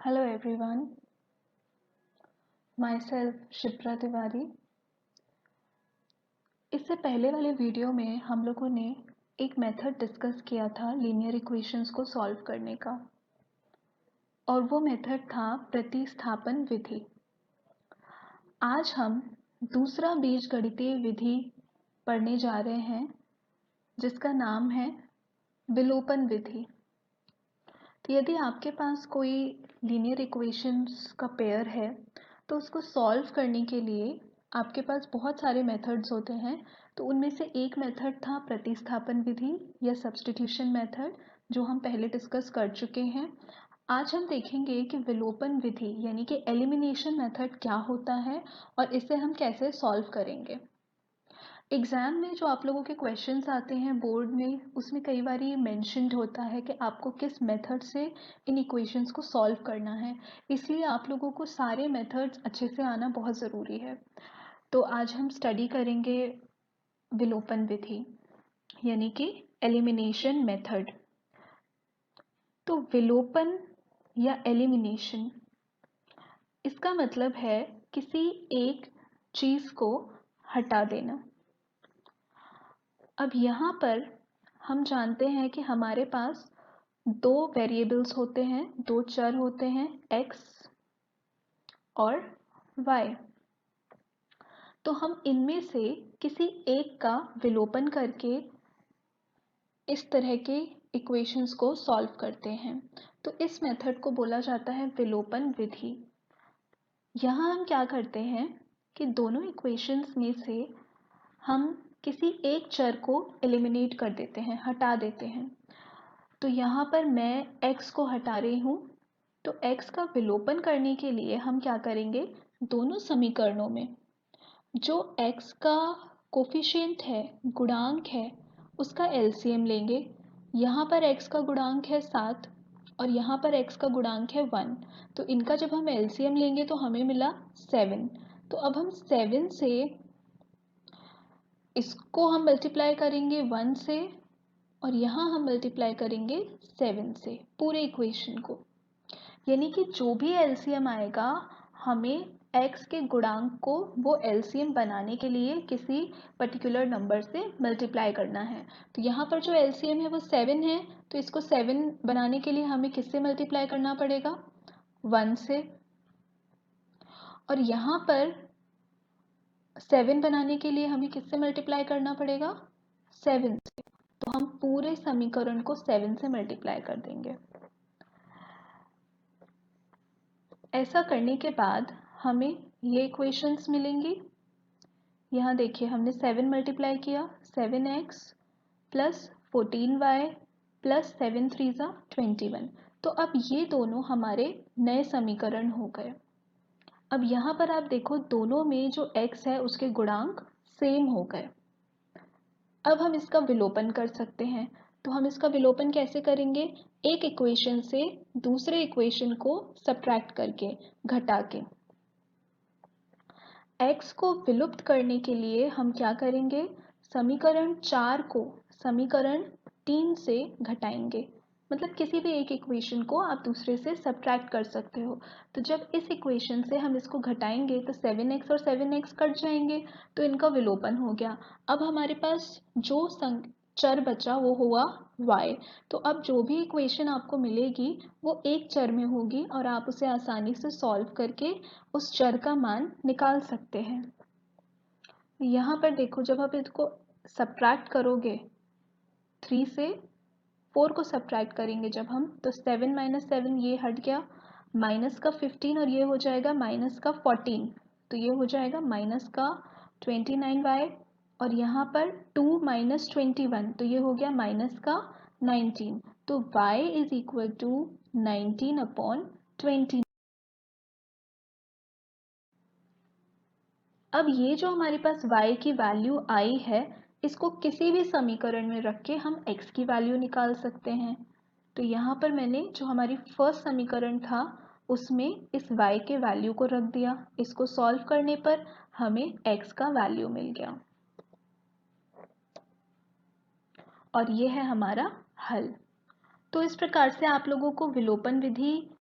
Hello everyone, myself Shipra Tiwari. इससे पहले वाले वीडियो में हम लोगों ने एक मेथड डिस्कस किया था लीनियर इक्वेशंस को सॉल्व करने का, और वो मेथड था प्रतिस्थापन विधि। आज हम दूसरा बीजगणितीय विधि पढ़ने जा रहे हैं जिसका नाम है विलोपन विधि। तो यदि आपके पास कोई लीनियर इक्वेशंस का पेयर है तो उसको सॉल्व करने के लिए आपके पास बहुत सारे मेथड्स होते हैं। तो उनमें से एक मेथड था प्रतिस्थापन विधि या सब्स्टिट्यूशन मेथड, जो हम पहले डिस्कस कर चुके हैं। आज हम देखेंगे कि विलोपन विधि यानी कि एलिमिनेशन मेथड क्या होता है और इसे हम कैसे सॉल्व करेंगे। एग्ज़ाम में जो आप लोगों के क्वेश्चंस आते हैं बोर्ड में, उसमें कई बार ये मेंशन्ड होता है कि आपको किस मेथड से इन इक्वेशंस को सॉल्व करना है, इसलिए आप लोगों को सारे मेथड्स अच्छे से आना बहुत ज़रूरी है। तो आज हम स्टडी करेंगे विलोपन विधि यानी कि एलिमिनेशन मेथड। तो विलोपन या एलिमिनेशन, इसका मतलब है किसी एक चीज़ को हटा देना। अब यहाँ पर हम जानते हैं कि हमारे पास दो वेरिएबल्स होते हैं, दो चर होते हैं, x और y। तो हम इनमें से किसी एक का विलोपन करके इस तरह के इक्वेशंस को सॉल्व करते हैं। तो इस मेथड को बोला जाता है विलोपन विधि। यहाँ हम क्या करते हैं कि दोनों इक्वेशंस में से हम किसी एक चर को एलिमिनेट कर देते हैं, हटा देते हैं। तो यहाँ पर मैं x को हटा रही हूँ, तो x का विलोपन करने के लिए हम क्या करेंगे, दोनों समीकरणों में जो x का कोफिशिएंट है, गुणांक है, उसका एलसीएम लेंगे। यहाँ पर x का गुणांक है 7 और यहाँ पर x का गुणांक है 1। तो इनका जब हम एलसीएम लेंगे तो हमें मिला 7। तो अब हम 7 से इसको हम मल्टीप्लाई करेंगे 1 से, और यहाँ हम मल्टीप्लाई करेंगे 7 से पूरे इक्वेशन को। यानी कि जो भी एलसीएम आएगा हमें x के गुणांक को वो एलसीएम बनाने के लिए किसी पर्टिकुलर नंबर से मल्टीप्लाई करना है। तो यहाँ पर जो एलसीएम है वो 7 है, तो इसको 7 बनाने के लिए हमें किससे मल्टीप्लाई करना पड़ेगा, 1 से। और यहाँ पर 7 बनाने के लिए हमें किससे मल्टीप्लाई करना पड़ेगा, 7 से। तो हम पूरे समीकरण को 7 से मल्टीप्लाई कर देंगे। ऐसा करने के बाद हमें ये इक्वेशंस मिलेंगी। यहाँ देखिए हमने 7 मल्टीप्लाई किया, 7x प्लस 14y प्लस 7 3 ज़ा 21। तो अब ये दोनों हमारे नए समीकरण हो गए। अब यहाँ पर आप देखो दोनों में जो x है उसके गुणांक सेम हो गए। अब हम इसका विलोपन कर सकते हैं। तो हम इसका विलोपन कैसे करेंगे, एक इक्वेशन से दूसरे इक्वेशन को सब्ट्रैक्ट करके, घटा के। x को विलुप्त करने के लिए हम क्या करेंगे, समीकरण 4 को समीकरण 3 से घटाएंगे। मतलब किसी भी एक इक्वेशन को आप दूसरे से सब्ट्रैक्ट कर सकते हो। तो जब इस इक्वेशन से हम इसको घटाएंगे तो 7x और 7x कट जाएंगे, तो इनका विलोपन हो गया। अब हमारे पास जो चर बचा वो हुआ y। तो अब जो भी इक्वेशन आपको मिलेगी वो एक चर में होगी और आप उसे आसानी से सॉल्व करके उस चर का मान निकाल सकते हैं। यहाँ पर देखो जब आप इसको सब्ट्रैक्ट करोगे, 3 से 4 को सब्ट्रैक्ट करेंगे जब हम, तो 7 माइनस 7 ये हट गया, माइनस का 15 और ये हो जाएगा माइनस का 14। तो ये हो जाएगा माइनस का 29y, और यहाँ पर 2 माइनस 21, तो ये हो गया माइनस का 19। तो y इज इक्वल टू 19/20। अब ये जो हमारे पास y की वैल्यू आई है, इसको किसी भी समीकरण में रख के हम x की वैल्यू निकाल सकते हैं। तो यहाँ पर मैंने जो हमारी फर्स्ट समीकरण था उसमें इस y के वैल्यू को रख दिया। इसको सॉल्व करने पर हमें x का वैल्यू मिल गया, और ये है हमारा हल। तो इस प्रकार से आप लोगों को विलोपन विधि